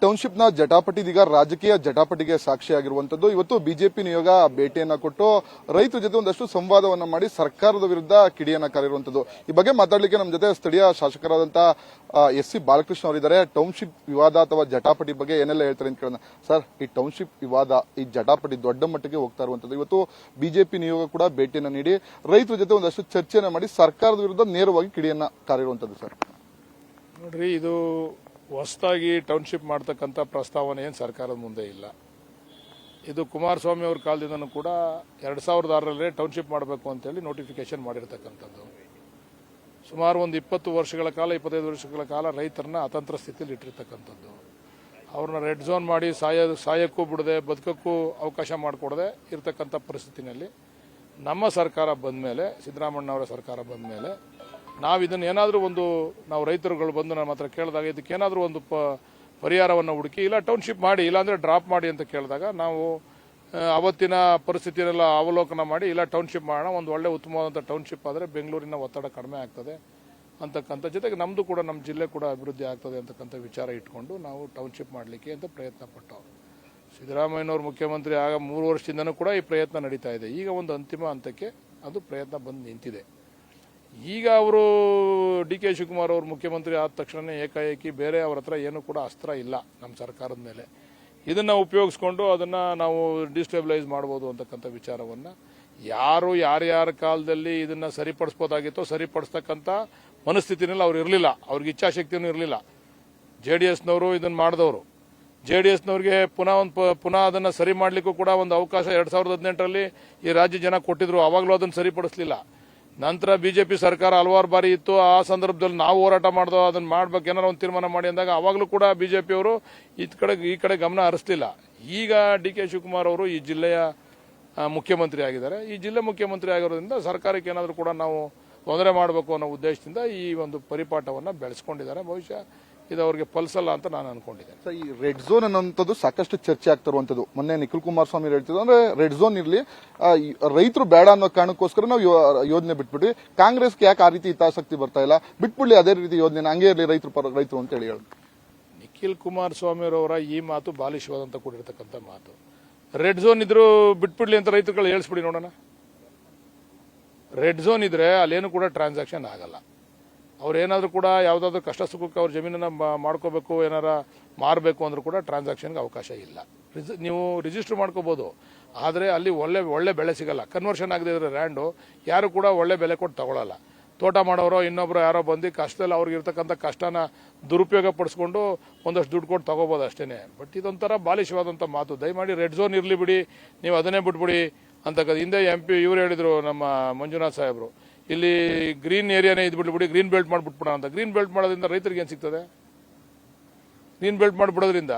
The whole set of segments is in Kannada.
ಟೌನ್ಶಿಪ್ನ ಜಟಾಪಟಿ ಇದೀಗ ರಾಜಕೀಯ ಜಟಾಪಟಿಗೆ ಸಾಕ್ಷಿಯಾಗಿರುವಂತದ್ದು. ಇವತ್ತು ಬಿಜೆಪಿ ನಿಯೋಗ ಭೇಟಿಯನ್ನ ಕೊಟ್ಟು ರೈತರ ಜೊತೆ ಒಂದಷ್ಟು ಸಂವಾದವನ್ನ ಮಾಡಿ ಸರ್ಕಾರದ ವಿರುದ್ಧ ಕಿಡಿಯನ್ನ ಕಾರಿರುವಂತದ್ದು. ಈ ಬಗ್ಗೆ ಮಾತಾಡಲಿಕ್ಕೆ ನಮ್ಮ ಜೊತೆ ಸ್ಥಳೀಯ ಶಾಸಕರಾದಂತಹ ಎಸ್.ಸಿ. ಬಾಲಕೃಷ್ಣ ಅವರಿದ್ದಾರೆ. ಟೌನ್ಶಿಪ್ ವಿವಾದ ಅಥವಾ ಜಟಾಪಟಿ ಬಗ್ಗೆ ಏನೆಲ್ಲ ಹೇಳ್ತಾರೆ ಅಂತ ಕೇಳೋಣ. ಸರ್, ಈ ಟೌನ್ಶಿಪ್ ವಿವಾದ, ಈ ಜಟಾಪಟಿ ದೊಡ್ಡ ಮಟ್ಟಿಗೆ ಹೋಗ್ತಾ ಇರುವಂತದ್ದು. ಇವತ್ತು ಬಿಜೆಪಿ ನಿಯೋಗ ಕೂಡ ಭೇಟಿಯನ್ನ ನೀಡಿ ರೈತರ ಜೊತೆ ಒಂದಷ್ಟು ಚರ್ಚೆಯನ್ನ ಮಾಡಿ ಸರ್ಕಾರದ ವಿರುದ್ಧ ನೇರವಾಗಿ ಕಿಡಿಯನ್ನ ಕಾರಿರುವಂತದ್ದು. ಸರ್ ನೋಡ್ರಿ, ಇದು ಹೊಸದಾಗಿ ಟೌನ್ಶಿಪ್ ಮಾಡ್ತಕ್ಕಂಥ ಪ್ರಸ್ತಾವನೆ ಏನು ಸರ್ಕಾರದ ಮುಂದೆ ಇಲ್ಲ. ಇದು ಕುಮಾರಸ್ವಾಮಿ ಅವ್ರ ಕಾಲದಿಂದನೂ ಕೂಡ 2006ರಲ್ಲೇ ಟೌನ್ಶಿಪ್ ಮಾಡಬೇಕು ಅಂತೇಳಿ ನೋಟಿಫಿಕೇಶನ್ ಮಾಡಿರ್ತಕ್ಕಂಥದ್ದು. ಸುಮಾರು ಒಂದು 20 ವರ್ಷಗಳ ಕಾಲ 25 ವರ್ಷಗಳ ಕಾಲ ರೈತರನ್ನ ಅತಂತ್ರ ಸ್ಥಿತಿಯಲ್ಲಿ ಇಟ್ಟಿರ್ತಕ್ಕಂಥದ್ದು. ಅವ್ರನ್ನ ರೆಡ್ ಝೋನ್ ಮಾಡಿ ಸಾಯಕ್ಕೂ ಬಿಡದೆ ಬದುಕಕ್ಕೂ ಅವಕಾಶ ಮಾಡಿಕೊಡದೆ ಇರತಕ್ಕಂಥ ಪರಿಸ್ಥಿತಿನಲ್ಲಿ ನಮ್ಮ ಸರ್ಕಾರ ಬಂದ ಮೇಲೆ, ಸಿದ್ದರಾಮಣ್ಣ ಅವರ ಸರ್ಕಾರ ಬಂದ ಮೇಲೆ ನಾವು ಇದನ್ನು ಏನಾದರೂ ನಾವು ರೈತರುಗಳು ಬಂದು ನಮ್ಮ ಹತ್ರ ಕೇಳಿದಾಗ ಇದಕ್ಕೇನಾದರೂ ಒಂದು ಪರಿಹಾರವನ್ನು ಹುಡುಕಿ, ಇಲ್ಲ ಟೌನ್ಶಿಪ್ ಮಾಡಿ, ಇಲ್ಲಾಂದರೆ ಡ್ರಾಪ್ ಮಾಡಿ ಅಂತ ಕೇಳಿದಾಗ ನಾವು ಅವತ್ತಿನ ಪರಿಸ್ಥಿತಿಯನ್ನೆಲ್ಲ ಅವಲೋಕನ ಮಾಡಿ ಇಲ್ಲ ಟೌನ್ಶಿಪ್ ಮಾಡೋಣ, ಒಂದು ಒಳ್ಳೆ ಉತ್ತಮವಾದಂಥ ಟೌನ್ಶಿಪ್ ಆದರೆ ಬೆಂಗಳೂರಿನ ಒತ್ತಡ ಕಡಿಮೆ ಆಗ್ತದೆ ಅಂತಕ್ಕಂಥ, ಜೊತೆಗೆ ನಮ್ಮದು ಕೂಡ ನಮ್ಮ ಜಿಲ್ಲೆ ಕೂಡ ಅಭಿವೃದ್ಧಿ ಆಗ್ತದೆ ಅಂತಕ್ಕಂಥ ವಿಚಾರ ಇಟ್ಕೊಂಡು ನಾವು ಟೌನ್ಶಿಪ್ ಮಾಡಲಿಕ್ಕೆ ಅಂತ ಪ್ರಯತ್ನ ಪಟ್ಟವು. ಸಿದ್ದರಾಮಯ್ಯನವರು ಮುಖ್ಯಮಂತ್ರಿ ಆಗ 3 ವರ್ಷದಿಂದನೂ ಕೂಡ ಈ ಪ್ರಯತ್ನ ನಡೀತಾ ಇದೆ. ಈಗ ಒಂದು ಅಂತಿಮ ಹಂತಕ್ಕೆ ಅದು ಪ್ರಯತ್ನ ಬಂದು ನಿಂತಿದೆ. ಈಗ ಅವರು ಡಿ.ಕೆ. ಶಿವಕುಮಾರ್ ಅವರು ಮುಖ್ಯಮಂತ್ರಿ ಆದ ತಕ್ಷಣ ಏಕಾಏಕಿ ಬೇರೆ ಅವರ ಹತ್ರ ಏನೂ ಕೂಡ ಅಸ್ತ್ರ ಇಲ್ಲ ನಮ್ಮ ಸರ್ಕಾರದ ಮೇಲೆ. ಇದನ್ನು ಉಪಯೋಗಿಸ್ಕೊಂಡು ಅದನ್ನು ನಾವು ಡಿಸ್ಟೆಬಿಲೈಸ್ ಮಾಡ್ಬೋದು ಅಂತಕ್ಕಂಥ ವಿಚಾರವನ್ನು ಯಾರ್ಯಾರ ಕಾಲದಲ್ಲಿ ಇದನ್ನು ಸರಿಪಡಿಸ್ಬೋದಾಗಿತ್ತೋ ಸರಿಪಡಿಸ್ತಕ್ಕಂಥ ಮನಸ್ಥಿತಿನಲ್ಲಿ ಅವ್ರು ಇರಲಿಲ್ಲ, ಅವ್ರಿಗೆ ಇಚ್ಛಾಶಕ್ತಿಯೂ ಇರಲಿಲ್ಲ. JDSನವರು ಇದನ್ನು ಮಾಡಿದವರು. JDSನವ್ರಿಗೆ ಪುನಃ ಅದನ್ನು ಸರಿ ಮಾಡಲಿಕ್ಕೂ ಕೂಡ ಒಂದು ಅವಕಾಶ 2018ರಲ್ಲಿ ಈ ರಾಜ್ಯ ಜನ ಕೊಟ್ಟಿದ್ರು. ಆವಾಗಲೂ ಅದನ್ನು ಸರಿಪಡಿಸಲಿಲ್ಲ. ನಂತರ ಬಿಜೆಪಿ ಸರ್ಕಾರ ಹಲವಾರು ಬಾರಿ ಇತ್ತು. ಆ ಸಂದರ್ಭದಲ್ಲಿ ನಾವು ಹೋರಾಟ ಮಾಡಿದೋ ಅದನ್ನು ಮಾಡ್ಬೇಕು, ಏನಾರು ಒಂದು ತೀರ್ಮಾನ ಮಾಡಿ ಅಂದಾಗ ಅವಾಗಲೂ ಕೂಡ ಬಿಜೆಪಿಯವರು ಈ ಕಡೆ ಗಮನ ಹರಿಸಲಿಲ್ಲ. ಈಗ ಡಿ.ಕೆ. ಶಿವಕುಮಾರ್ ಅವರು ಈ ಜಿಲ್ಲೆಯ ಮುಖ್ಯಮಂತ್ರಿ ಆಗಿದ್ದಾರೆ. ಈ ಜಿಲ್ಲೆ ಮುಖ್ಯಮಂತ್ರಿ ಆಗಿರೋದ್ರಿಂದ ಸರ್ಕಾರಕ್ಕೆ ಏನಾದರೂ ಕೂಡ ನಾವು ತೊಂದರೆ ಮಾಡಬೇಕು ಅನ್ನೋ ಉದ್ದೇಶದಿಂದ ಈ ಒಂದು ಪರಿಪಾಠವನ್ನು ಬೆಳೆಸ್ಕೊಂಡಿದ್ದಾರೆ. ಬಹುಶಃ ಇದು ಅವರಿಗೆ ಫಲಿಸಲ್ಲ ಅಂತ ನಾನು ಅನ್ಕೊಂಡಿದ್ದೇನೆ. ಈ ರೆಡ್ ಝೋನ್ ಅನ್ನೋಂಥದ್ದು ಸಾಕಷ್ಟು ಚರ್ಚೆ ಆಗ್ತಿರುವಂತದ್ದು. ಮೊನ್ನೆ ನಿಖಿಲ್ ಕುಮಾರಸ್ವಾಮಿ ಹೇಳ್ತಿದ್ರು, ಅಂದ್ರೆ ರೆಡ್ ಝೋನ್ ಇರಲಿ, ರೈತರು ಬೇಡ ಅನ್ನೋ ಕಾರಣಕ್ಕೋಸ್ಕರ ನಾವು ಯೋಜನೆ ಬಿಟ್ಬಿಟ್ವಿ. ಕಾಂಗ್ರೆಸ್ಗೆ ಯಾಕೆ ಆ ರೀತಿ ಹಿತಾಸಕ್ತಿ ಬರ್ತಾ ಇಲ್ಲ, ಬಿಟ್ಬಿಡ್ಲಿ ಅದೇ ರೀತಿ ಯೋಜನೆ, ಹಂಗೆ ಇರಲಿ ರೈತರು ಅಂತ ಹೇಳಿ ಹೇಳಿ. ನಿಖಿಲ್ ಕುಮಾರಸ್ವಾಮಿ ಅವರ ಈ ಮಾತು ಬಾಲಿಶವಾದಂತ ಕೂಡಿರ್ತಕ್ಕಂಥ ಮಾತು. ರೆಡ್ ಝೋನ್ ಇದ್ರು ಬಿಟ್ಬಿಡ್ಲಿ ಅಂತ ರೈತರುಗಳು ಹೇಳಿಸ್ಬಿಡಿ ನೋಡೋಣ. ರೆಡ್ ಝೋನ್ ಇದ್ರೆ ಅಲ್ಲೇನು ಕೂಡ ಟ್ರಾನ್ಸಾಕ್ಷನ್ ಆಗಲ್ಲ. ಅವ್ರೇನಾದ್ರೂ ಕೂಡ ಯಾವುದಾದ್ರೂ ಕಷ್ಟ ಸುಖಕ್ಕೆ ಅವ್ರ ಜಮೀನನ್ನ ಮಾಡ್ಕೋಬೇಕು, ಏನಾರ ಮಾರಬೇಕು ಅಂದ್ರೂ ಕೂಡ ಟ್ರಾನ್ಸಾಕ್ಷನ್ಗೆ ಅವಕಾಶ ಇಲ್ಲ. ನೀವು ರಿಜಿಸ್ಟರ್ ಮಾಡ್ಕೋಬಹುದು, ಆದರೆ ಅಲ್ಲಿ ಒಳ್ಳೆ ಬೆಳೆ ಸಿಗಲ್ಲ. ಕನ್ವರ್ಷನ್ ಆಗದೆ ಇದ್ರೆ ಲ್ಯಾಂಡು ಯಾರು ಕೂಡ ಒಳ್ಳೆ ಬೆಲೆ ಕೊಟ್ಟು ತಗೊಳ್ಳಲ್ಲ. ತೋಟ ಮಾಡೋರೋ ಇನ್ನೊಬ್ರು ಯಾರೋ ಬಂದು ಕಷ್ಟದಲ್ಲಿ ಅವ್ರಿಗೆ ಇರ್ತಕ್ಕಂಥ ಕಷ್ಟನ ದುರುಪಯೋಗ ಪಡಿಸ್ಕೊಂಡು ಒಂದಷ್ಟು ದುಡ್ಡು ಕೊಟ್ಟು ತಗೋಬೋದು ಅಷ್ಟೇನೆ. ಬಟ್ ಇದೊಂಥರ ಬಾಲಿಶವಾದಂಥ ಮಾತು. ದಯಮಾಡಿ ರೆಡ್ ಝೋನ್ ಇರಲಿ ಬಿಡಿ, ನೀವು ಅದನ್ನೇ ಬಿಟ್ಬಿಡಿ ಅಂತ ಹಿಂದೆ MP ಇವ್ರು ಹೇಳಿದ್ರು, ನಮ್ಮ ಮಂಜುನಾಥ್ ಸಾಹೇಬರು, ಇಲ್ಲಿ ಗ್ರೀನ್ ಏರಿಯಾನೇ ಇದ್ಬಿಟ್ಬಿಡಿ, ಗ್ರೀನ್ ಬೆಲ್ಟ್ ಮಾಡಿಬಿಟ್ಬಿಡ ಅಂತ. ಗ್ರೀನ್ ಬೆಲ್ಟ್ ಮಾಡೋದ್ರಿಂದ ರೈತರಿಗೆ ಏನು ಸಿಗ್ತದೆ? ಗ್ರೀನ್ ಬೆಲ್ಟ್ ಮಾಡಿಬಿಡೋದ್ರಿಂದ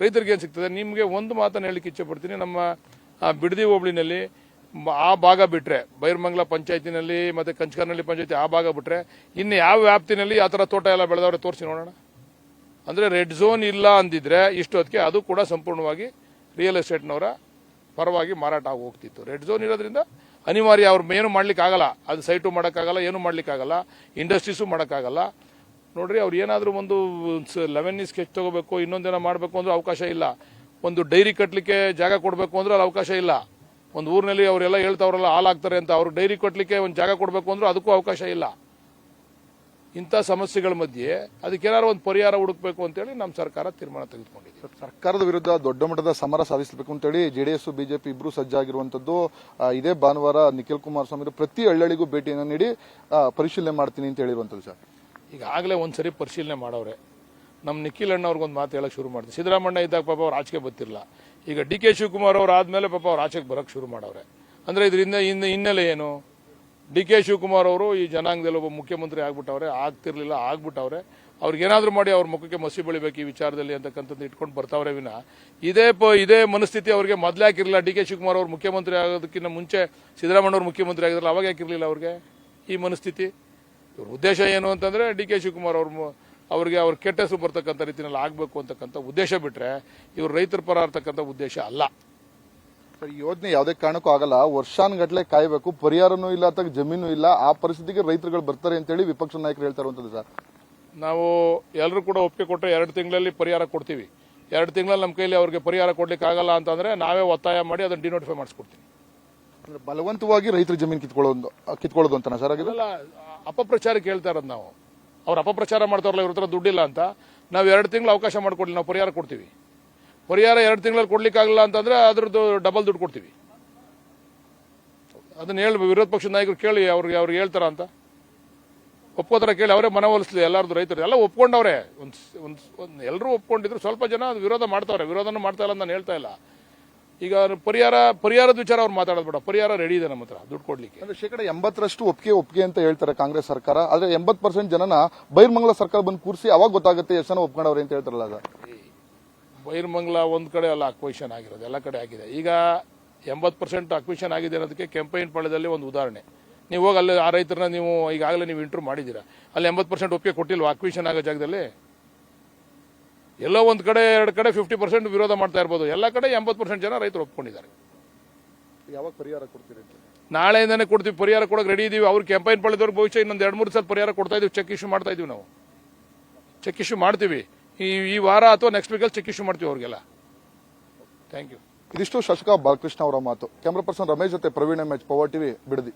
ರೈತರಿಗೆ ಏನು ಸಿಗ್ತದೆ? ನಿಮಗೆ ಒಂದು ಮಾತನ್ನು ಹೇಳಲಿಕ್ಕೆ ಇಚ್ಛೆ ಪಡ್ತೀನಿ. ನಮ್ಮ ಬಿಡದಿ ಹೋಬಳಿನಲ್ಲಿ ಆ ಭಾಗ ಬಿಟ್ರೆ, ಬೈರ್ಮಂಗಲ ಪಂಚಾಯತಿನಲ್ಲಿ ಮತ್ತೆ ಕಂಚಕರ್ನಹಳ್ಳಿ ಪಂಚಾಯತಿ ಆ ಭಾಗ ಬಿಟ್ರೆ ಇನ್ನು ಯಾವ ವ್ಯಾಪ್ತಿನಲ್ಲಿ ಆ ಥರ ತೋಟ ಎಲ್ಲ ಬೆಳೆದವ್ರೆ ತೋರಿಸಿ ನೋಡೋಣ. ಅಂದರೆ ರೆಡ್ ಝೋನ್ ಇಲ್ಲ ಅಂದಿದ್ರೆ ಇಷ್ಟೊತ್ತಿಗೆ ಅದು ಕೂಡ ಸಂಪೂರ್ಣವಾಗಿ ರಿಯಲ್ ಎಸ್ಟೇಟ್ನವರ ಪರವಾಗಿ ಮಾರಾಟ ಆಗಿ ಹೋಗ್ತಿತ್ತು. ರೆಡ್ ಝೋನ್ ಇರೋದ್ರಿಂದ ಅನಿವಾರ್ಯ, ಅವ್ರು ಏನು ಮಾಡ್ಲಿಕ್ಕೆ ಆಗಲ್ಲ, ಅದು ಸೈಟು ಮಾಡೋಕ್ಕಾಗಲ್ಲ, ಏನು ಮಾಡ್ಲಿಕ್ಕಾಗಲ್ಲ, ಇಂಡಸ್ಟ್ರೀಸು ಮಾಡೋಕ್ಕಾಗಲ್ಲ. ನೋಡ್ರಿ, ಅವ್ರು ಏನಾದರೂ ಒಂದು 11 ಸ್ಕೆಚ್ ತಗೋಬೇಕು, ಇನ್ನೊಂದೇನೋ ಮಾಡಬೇಕು ಅಂದ್ರೆ ಅವಕಾಶ ಇಲ್ಲ. ಒಂದು ಡೈರಿ ಕಟ್ಟಲಿಕ್ಕೆ ಜಾಗ ಕೊಡಬೇಕು ಅಂದ್ರೆ ಅಲ್ಲಿ ಅವಕಾಶ ಇಲ್ಲ. ಒಂದು ಊರಿನಲ್ಲಿ ಅವರೆಲ್ಲ ಹೇಳ್ತಾವ್ರಲ್ಲ ಹಾಲಾಗ್ತಾರೆ ಅಂತ, ಅವ್ರು ಡೈರಿ ಕಟ್ಟಲಿಕ್ಕೆ ಒಂದು ಜಾಗ ಕೊಡಬೇಕು ಅಂದ್ರೆ ಅದಕ್ಕೂ ಅವಕಾಶ ಇಲ್ಲ. ಇಂಥ ಸಮಸ್ಯೆಗಳ ಮಧ್ಯೆ ಅದಕ್ಕೇನಾದ್ರು ಒಂದು ಪರಿಹಾರ ಹುಡುಕಬೇಕು ಅಂತೇಳಿ ನಮ್ಮ ಸರ್ಕಾರ ತೀರ್ಮಾನ ತೆಗೆದುಕೊಂಡಿದೆ. ಸರ್ಕಾರದ ವಿರುದ್ಧ ದೊಡ್ಡ ಮಟ್ಟದ ಸಮರ ಸಾಧಿಸಬೇಕು ಅಂತೇಳಿ JDS ಬಿಜೆಪಿ ಇಬ್ರು ಸಜ್ಜಾಗಿರುವಂತದ್ದು. ಇದೇ ಭಾನುವಾರ ನಿಖಿಲ್ ಕುಮಾರಸ್ವಾಮಿ ಪ್ರತಿ ಹಳ್ಳಿಗೂ ಭೇಟಿಯನ್ನು ನೀಡಿ ಪರಿಶೀಲನೆ ಮಾಡ್ತೀನಿ ಅಂತ ಹೇಳಿರುವಂತದ್ದು. ಸರ್, ಈಗಾಗಲೇ ಒಂದ್ಸರಿ ಪರಿಶೀಲನೆ ಮಾಡವ್ರೆ. ನಮ್ಮ ನಿಖಿಲ್ ಅಣ್ಣವ್ರಿಗೊಂದು ಮಾತು ಹೇಳಕ್ ಶುರು ಮಾಡ್ತೀವಿ. ಸಿದ್ದರಾಮಣ್ಣ ಇದ್ದಾಗ ಪಾಪ ಅವ್ರು ಆಚೆಗೆ ಬರ್ತಿರ್ಲಿಲ್ಲ. ಈಗ ಡಿ.ಕೆ. ಶಿವಕುಮಾರ್ ಅವ್ರು ಆದ್ಮೇಲೆ ಪಾಪ ಅವ್ರು ಆಚೆಗೆ ಬರಕ್ ಶುರು ಮಾಡವ್ರೆ. ಅಂದ್ರೆ ಇದರಿಂದ ಹಿನ್ನೆಲೆ ಏನು? ಡಿ.ಕೆ. ಶಿವಕುಮಾರ್ ಅವರು ಈ ಜನಾಂಗದಲ್ಲಿ ಒಬ್ಬ ಮುಖ್ಯಮಂತ್ರಿ ಆಗ್ಬಿಟ್ಟವ್ರೆ, ಆಗ್ತಿರ್ಲಿಲ್ಲ, ಆಗ್ಬಿಟ್ಟವ್ರೆ. ಅವ್ರಿಗೇನಾದ್ರೂ ಮಾಡಿ ಅವ್ರ ಮುಖಕ್ಕೆ ಮಸಿ ಬೆಳಿಬೇಕು ಈ ವಿಚಾರದಲ್ಲಿ ಅಂತಕ್ಕಂಥದ್ದು ಇಟ್ಕೊಂಡು ಬರ್ತಾವ್ರೆ ವಿನ ಇದೇ ಮನಸ್ಥಿತಿ ಅವ್ರಿಗೆ ಮೊದಲೇ ಹಾಕಿರಲಿಲ್ಲ. ಡಿ.ಕೆ. ಶಿವಕುಮಾರ್ ಅವರು ಮುಖ್ಯಮಂತ್ರಿ ಆಗೋದಕ್ಕಿಂತ ಮುಂಚೆ ಸಿದ್ದರಾಮಣ್ಣ ಅವರು ಮುಖ್ಯಮಂತ್ರಿ ಆಗಿದ್ರಲ್ಲ, ಅವಾಗ ಯಾಕಿರ್ಲಿಲ್ಲ ಅವ್ರಿಗೆ ಈ ಮನಸ್ಥಿತಿ? ಇವ್ರ ಉದ್ದೇಶ ಏನು ಅಂತಂದ್ರೆ ಡಿ.ಕೆ. ಶಿವಕುಮಾರ್ ಅವ್ರಿಗೆ ಅವ್ರ ಕೆಟ್ಟ ಹೆಸರು ಬರ್ತಕ್ಕಂಥ ರೀತಿಯಲ್ಲಿ ಆಗಬೇಕು ಅಂತಕ್ಕಂಥ ಉದ್ದೇಶ ಬಿಟ್ರೆ ಇವ್ರು ರೈತರ ಪರ ಇರ್ತಕ್ಕಂಥ ಉದ್ದೇಶ ಅಲ್ಲ. ಸರ್, ಈ ಯೋಜನೆ ಯಾವುದೇ ಕಾರಣಕ್ಕೂ ಆಗಲ್ಲ. ವರ್ಷಾನುಗಟ್ಲೆ ಕಾಯಬೇಕು, ಪರಿಹಾರನೂ ಇಲ್ಲ, ಅಥವಾ ಜಮೀನು ಇಲ್ಲ, ಆ ಪರಿಸ್ಥಿತಿಗೆ ರೈತರುಗಳು ಬರ್ತಾರೆ ಅಂತೇಳಿ ವಿಪಕ್ಷ ನಾಯಕರು ಹೇಳ್ತಾ ಇರುವಂತದ್ದು. ಸರ್, ನಾವು ಎಲ್ಲರೂ ಕೂಡ ಒಪ್ಪಿಗೆ ಕೊಟ್ಟರೆ 2 ತಿಂಗಳಲ್ಲಿ ಪರಿಹಾರ ಕೊಡ್ತೀವಿ. 2 ತಿಂಗಳಲ್ಲಿ ನಮ್ಮ ಕೈಲಿ ಅವ್ರಿಗೆ ಪರಿಹಾರ ಕೊಡ್ಲಿಕ್ಕೆ ಆಗಲ್ಲ ಅಂತಂದ್ರೆ ನಾವೇ ಒತ್ತಾಯ ಮಾಡಿ ಅದನ್ನ ಡಿನೋಟಿಫೈ ಮಾಡಿಸ್ಕೊಡ್ತೀನಿ. ಅಂದ್ರೆ ಬಲವಂತವಾಗಿ ರೈತರ ಜಮೀನು ಕಿತ್ಕೊಳ್ಳೋದು ಅಂತಾನ ಸರ್ ಆಗಿದೆ? ಇದೆಲ್ಲ ಅಪಪ್ರಚಾರಕ್ಕೆ ಹೇಳ್ತಾ ಇರೋದು ನಾವು. ಅವ್ರು ಅಪಪ್ರಚಾರ ಮಾಡ್ತಾರಲ್ಲ, ಇವ್ರ ಹತ್ರ ದುಡ್ಡಿಲ್ಲ ಅಂತ. ನಾವು 2 ತಿಂಗಳು ಅವಕಾಶ ಮಾಡಿಕೊಡ್ಲಿ, ನಾವು ಪರಿಹಾರ ಕೊಡ್ತೀವಿ. ಪರಿಹಾರ 2 ತಿಂಗಳಲ್ಲಿ ಕೊಡ್ಲಿಕ್ಕಾಗಲ್ಲ ಅಂತಂದ್ರೆ ಅದ್ರದ್ದು ಡಬಲ್ ದುಡ್ಡು ಕೊಡ್ತೀವಿ. ಅದನ್ನ ಹೇಳಿ ವಿರೋಧ ಪಕ್ಷದ ನಾಯಕರು ಕೇಳಿ ಅವ್ರಿಗೆ ಹೇಳ್ತಾರ ಅಂತ ಒಪ್ಕೋತಾರ ಕೇಳಿ, ಅವರೇ ಮನವೊಲಿಸ್ಲಿ ಎಲ್ಲರದು ರೈತರು ಎಲ್ಲ ಒಪ್ಕೊಂಡವ್ರೆ. ಎಲ್ಲರೂ ಒಪ್ಕೊಂಡಿದ್ರು, ಸ್ವಲ್ಪ ಜನ ಅದು ವಿರೋಧ ಮಾಡ್ತಾವ್ರೆ. ವಿರೋಧನೂ ಮಾಡ್ತಾ ಇಲ್ಲ ಅಂತ ನಾನು ಹೇಳ್ತಾ ಇಲ್ಲ. ಈಗ ಪರಿಹಾರದ ವಿಚಾರ ಅವ್ರು ಮಾತಾಡೋದು ಬೇಡ, ಪರಿಹಾರ ರೆಡಿ ಇದೆ ನಮ್ಮ ಹತ್ರ ದುಡ್ಡು ಕೊಡ್ಲಿಕ್ಕೆ. ಅಂದ್ರೆ 80% ಒಪ್ಪಿಗೆ ಅಂತ ಹೇಳ್ತಾರೆ ಕಾಂಗ್ರೆಸ್ ಸರ್ಕಾರ. ಆದ್ರೆ 80% ಜನನ ಬೈರ್ಮಂಗಲ ಸರ್ಕಾರ ಬಂದು ಕೂರಿಸಿ ಅವಾಗ ಗೊತ್ತಾಗುತ್ತೆ ಎಷ್ಟು ಜನ ಒಪ್ಕೊಂಡವ್ರೆ ಅಂತ ಹೇಳ್ತಾರಲ್ಲ ಅದು. ಬೈರ್ಮಂಗಲ ಒಂದ್ ಕಡೆ ಅಲ್ಲ ಅಕ್ವಿಷನ್ ಆಗಿರೋದು, ಎಲ್ಲ ಕಡೆ ಆಗಿದೆ. ಈಗ 80% ಅಕ್ವಿಷನ್ ಆಗಿದೆ ಅನ್ನೋದಕ್ಕೆ ಕೆಂಪೈನಪಾಳ್ಯದಲ್ಲಿ ಒಂದು ಉದಾಹರಣೆ. ನೀವು ಹೋಗಿ ಅಲ್ಲಿ ಆ ರೈತರನ್ನ ನೀವು ಈಗಾಗಲೇ ನೀವು ಇಂಟರ್ವ್ಯೂ ಮಾಡಿದ್ದೀರಾ, ಅಲ್ಲಿ 80% ಒಪ್ಪಿಗೆ ಕೊಟ್ಟಿಲ್ವಾ ಅಕ್ವಿಷನ್ ಆಗೋ ಜಾಗದಲ್ಲಿ? ಎಲ್ಲೋ ಒಂದ್ ಕಡೆ 2 ಕಡೆ 50% ವಿರೋಧ ಮಾಡ್ತಾ ಇರ್ಬೋದು, ಎಲ್ಲ ಕಡೆ 80% ಜನ ರೈತರು ಒಪ್ಕೊಂಡಿದ್ದಾರೆ. ಯಾವಾಗ ಪರಿಹಾರ ಕೊಡ್ತೀರಿ? ನಾಳೆಯಿಂದಾನೆ ಕೊಡ್ತೀವಿ, ಪರಿಹಾರ ಕೊಡೋಕೆ ರೆಡಿ ಇದೀವಿ. ಅವ್ರು ಕೆಂಪೈನಪಾಳ್ಯದವ್ರಿಗೆ ಬಹುಶಃ ಇನ್ನೊಂದು 2-3 ಸಲ ಪರಿಹಾರ ಕೊಡ್ತಾ ಇದೀವಿ, ಚೆಕ್ ಇಶ್ಯೂ ಮಾಡ್ತಾ ಇದೀವಿ. ನಾವು ಚೆಕ್ ಇಶ್ಯೂ ಮಾಡ್ತೀವಿ ಈ ವಾರ ಅಥವಾ ನೆಕ್ಸ್ಟ್ ವೀಕಲ್ಲಿ ಚೆಕ್ ಇಶ್ಯೂ ಮಾಡ್ತೀವಿ ಅವ್ರಿಗೆಲ್ಲ. Thank you. ಇದಿಷ್ಟು ಶಾಸಕ ಬಾಲಕೃಷ್ಣ ಅವರ ಮಾತು. ಕ್ಯಾಮರಾ ಪರ್ಸನ್ ರಮೇಶ್ ಜೊತೆ Praveen MH, power TV, Bidadi.